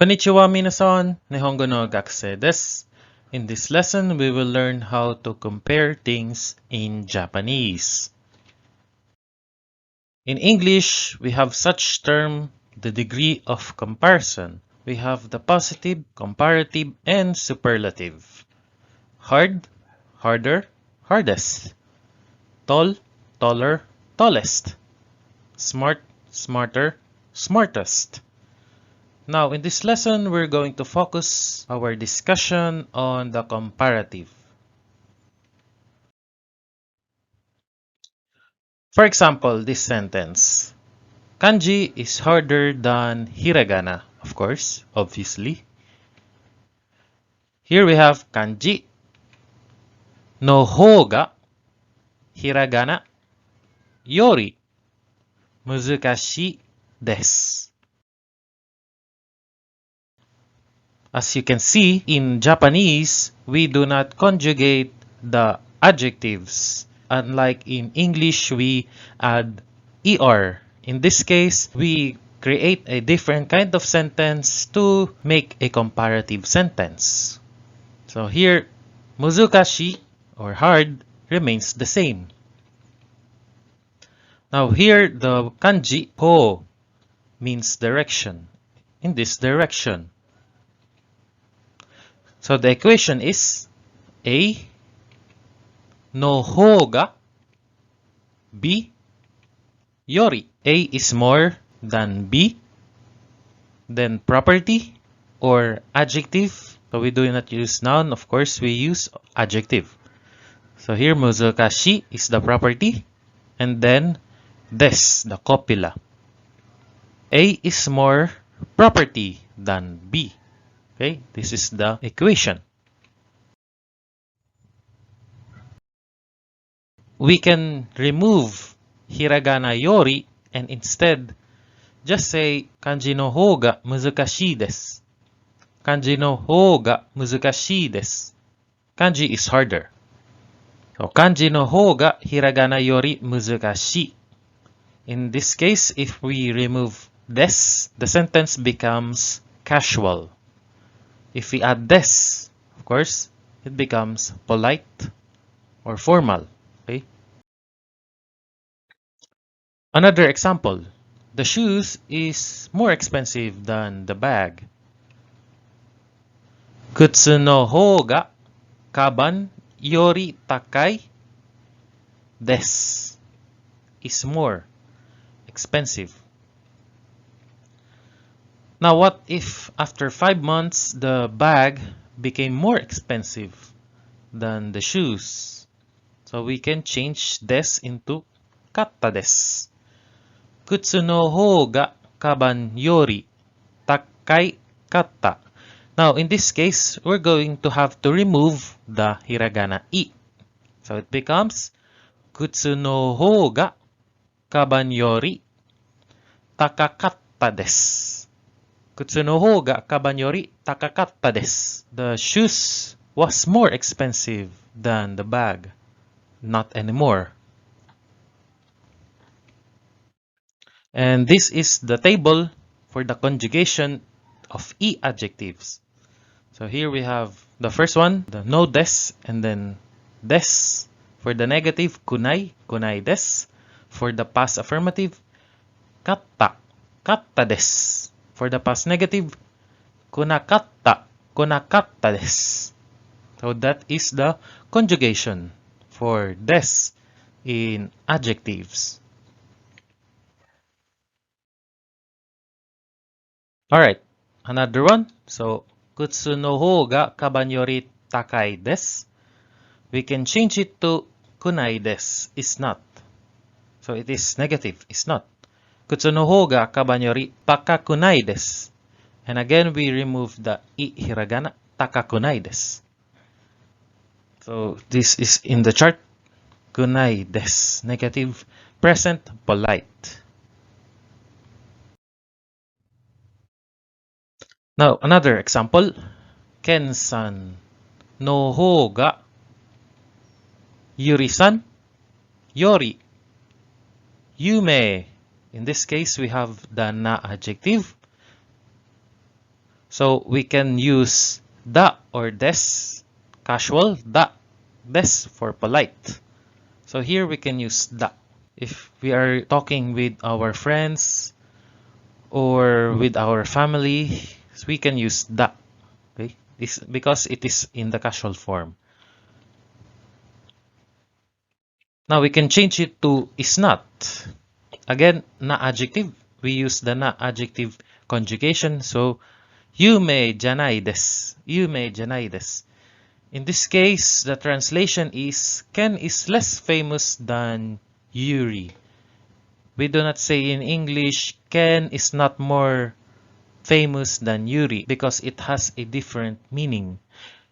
Konnichiwa minasan, Nihongo no gakusei desu. In this lesson, we will learn how to compare things in Japanese. In English, we have such term the degree of comparison. We have the positive, comparative, and superlative. Hard, harder, hardest. Tall, taller, tallest. Smart, smarter, smartest. Now, in this lesson, we're going to focus our discussion on the comparative. For example, this sentence. Kanji is harder than hiragana, of course, obviously. Here we have kanji no hou ga hiragana yori muzukashii desu. As you can see, in Japanese, we do not conjugate the adjectives. Unlike in English, we add er. In this case, we create a different kind of sentence to make a comparative sentence. So here, muzukashi or hard remains the same. Now here, the kanji ho means direction. In this direction. So the equation is A no hou ga B yori. A is more than B. Then property or adjective. So we do not use noun, of course, we use adjective. So here muzukashi is the property. And then des, the copula. A is more property than B. Okay, this is the equation. We can remove hiragana yori and instead just say kanji no hou ga muzukashii desu. Kanji no hou ga muzukashii desu. Kanji is harder. So kanji no hou ga hiragana yori muzukashii. In this case, if we remove des, the sentence becomes casual. If we add des, of course, it becomes polite or formal. Okay? Another example. The shoes is more expensive than the bag. Kutsu no hou ga kaban yori takai desu. Is more expensive. Now what if after 5 months the bag became more expensive than the shoes? So we can change des into katta desu. Kutsu no hou ga kaban yori takai katta. Now in this case, we're going to have to remove the hiragana I. So it becomes Kutsu no hou ga kaban yori takakatta desu. Kutsu no hou ga kaban yori takakatta desu. The shoes was more expensive than the bag. Not anymore. And this is the table for the conjugation of I adjectives. So here we have the first one, the no des, and then des. For the negative, kunai, kunai des. For the past affirmative, katta, katta desu. For the past negative, kunakatta, kunakatta desu. So that is the conjugation for des in adjectives. Alright, another one. So, kutsu no hou ga kaban yori takai desu. We can change it to kunai desu, is not. So it is negative, is not. Kutsu no hou ga kaban yori takakunai desu. And again, we remove the I hiragana, takakunai desu. So this is in the chart. Kunai desu, negative, present, polite. Now, another example. Ken-san no hou ga Yuri-san yori yume. In this case, we have the na adjective. So we can use da or des, casual, da, des for polite. So here we can use da. If we are talking with our friends or with our family, we can use da. Okay? Because it is in the casual form. Now we can change it to is not. Again, na adjective. We use the na adjective conjugation. So, yume janai desu. Yume janai desu. In this case, the translation is Ken is less famous than Yuri. We do not say in English Ken is not more famous than Yuri because it has a different meaning.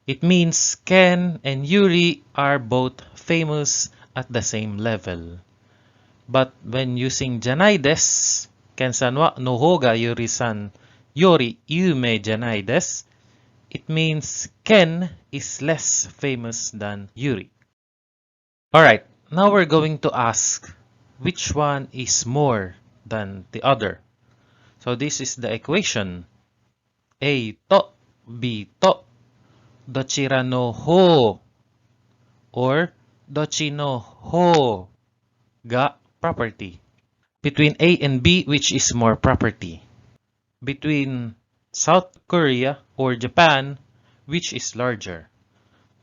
It means Ken and Yuri are both famous at the same level. But when using janai desu, Ken-san wa no hoga Yuri-san yori yume janai desu, it means Ken is less famous than Yuri. Alright, now we're going to ask which one is more than the other. So this is the equation. A to, B to, dochira no ho, or dochi no ho ga property. Between A and B, which is more property? Between South Korea or Japan, which is larger?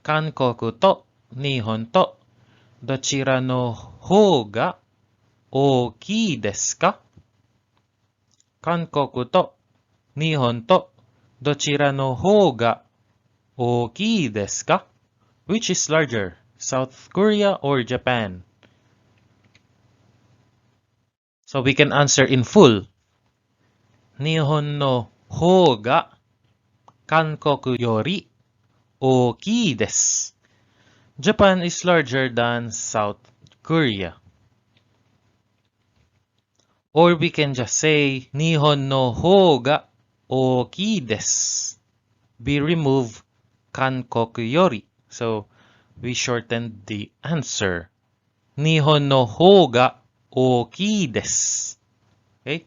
Kankoku to Nihon to dochira no ho ga ookii desu ka? Kankoku to Nihon to dochira no ho ga ookii desu ka? Which is larger, South Korea or Japan? So we can answer in full. Nihon no ho ga Kankoku yori ookii desu. Japan is larger than South Korea. Or we can just say Nihon no ho ga ookii desu. We remove Kankoku yori. So we shortened the answer. Nihon no ho ga ookii desu. Okay?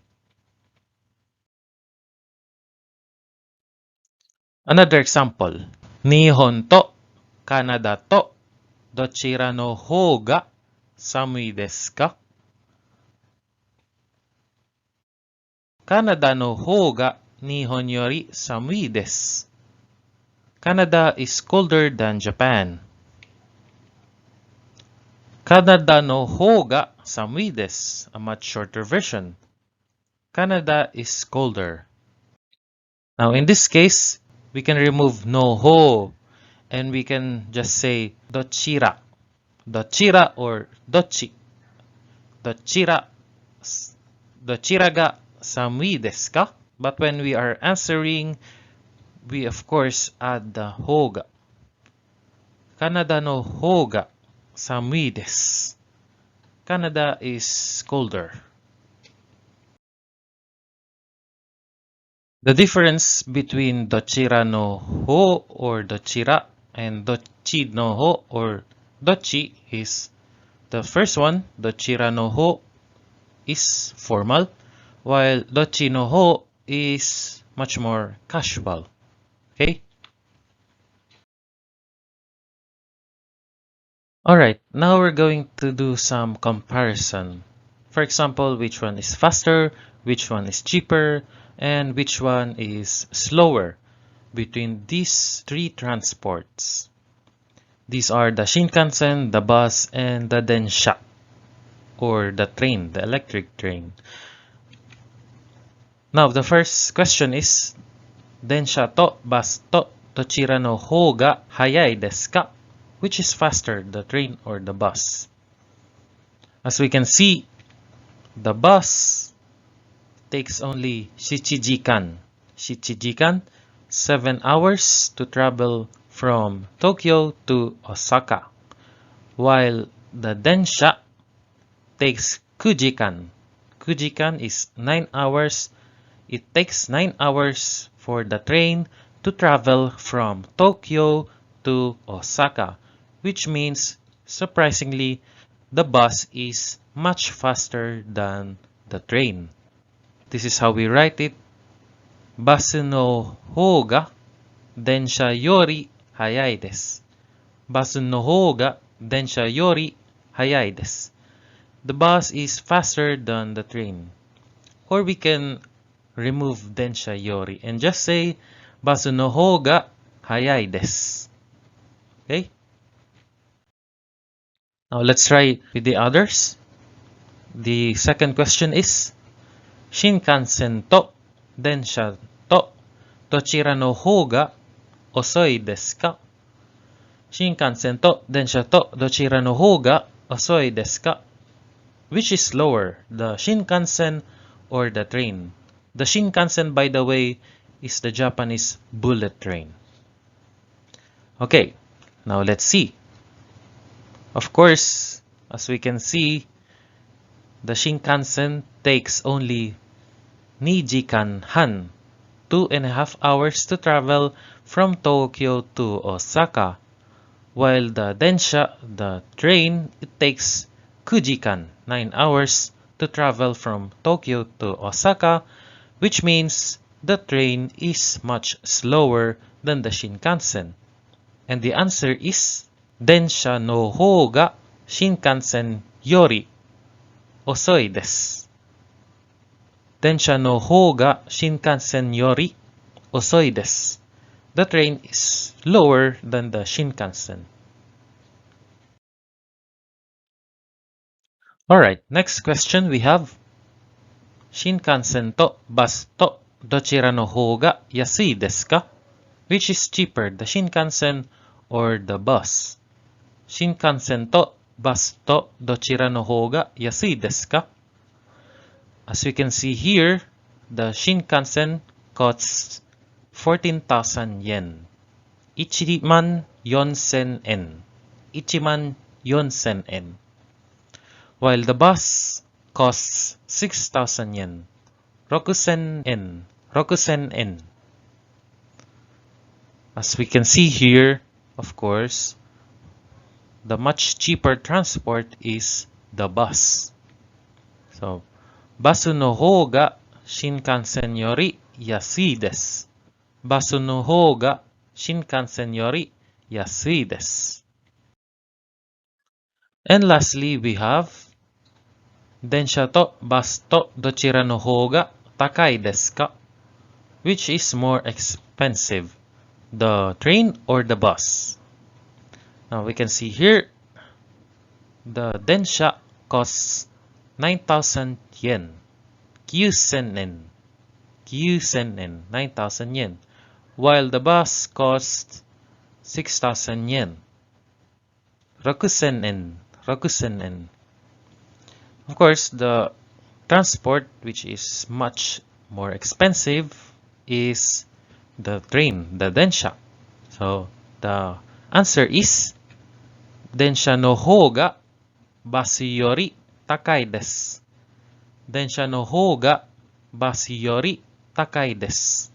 Another example. Nihon to Canada to dochira no ho ga samui desu ka? Canada no ho ga Nihon yori samui desu. Canada is colder than Japan. Canada no ho ga samui desu. A much shorter version. Canada is colder. Now in this case, we can remove no ho and we can just say dochira. Dochira or dochi. Dochira. Dochira ga samui desu ka? But when we are answering, we of course add the ho ga. Canada no ho ga samui desu. Canada is colder. The difference between dochira no ho or dochira and dochi no ho or dochi is the first one, dochira no ho, is formal, while dochi no ho is much more casual. Okay? Alright, now we're going to do some comparison. For example, which one is faster, which one is cheaper, and which one is slower between these three transports. These are the Shinkansen, the bus, and the Densha, or the train, the electric train. Now, the first question is, Densha to bus to dochira no ho ga hayai desu ka? Which is faster, the train or the bus? As we can see, the bus takes only shichijikan. Shichijikan, 7 hours to travel from Tokyo to Osaka. While the Densha takes kujikan. Kujikan is 9 hours. It takes 9 hours for the train to travel from Tokyo to Osaka, which means, surprisingly, the bus is much faster than the train. This is how we write it. Basu no 方が電車より早いです。バスの方が電車より早いです。The bus is faster than the train. Or we can remove densha yori and just say basu no hou ga hayai desu. Okay? Now let's try with the others. The second question is Shinkansen to densha to dochira no hou ga osoi desu ka? Shinkansen to densha to dochira no hou ga osoi desu ka? Which is slower, the Shinkansen or the train? The Shinkansen, by the way, is the Japanese bullet train. Okay, now let's see. Of course, as we can see, the Shinkansen takes only Nijikan Han, 2.5 hours to travel from Tokyo to Osaka, while the Densha, the train, it takes Kujikan, 9 hours to travel from Tokyo to Osaka, which means the train is much slower than the Shinkansen. And the answer is Densha no hou ga Shinkansen yori osoi desu. Densha no hou ga Shinkansen yori osoi desu. The train is slower than the Shinkansen. Alright, next question we have Shinkansen to bus to dochira no hou ga yasui desu ka? Which is cheaper, the Shinkansen or the bus? Shinkansen to bus to dochira no hou ga yasui desu ka? As we can see here, the Shinkansen costs 14,000 yen. 14,000 yen. 14,000 yen. While the bus costs 6,000 yen. 6,000 yen. 6,000 yen. As we can see here, of course, the much cheaper transport is the bus. So, basu no hou ga Shinkansen yori yasui desu. Basu no hou ga Shinkansen yori yasui desu. And lastly, we have Densha to bus to dochira no hou ga takai desu ka? Which is more expensive, the train or the bus? Now we can see here, the Densha costs 9,000 yen. 9,000 yen. 9,000 yen. 9,000 yen. While the bus costs 6,000 yen. 6,000 yen. 6,000 yen. Of course, the transport which is much more expensive is the train, the Densha. So the answer is Densha no hou ga basu yori takai desu. Densha no hou ga basu yori takai desu.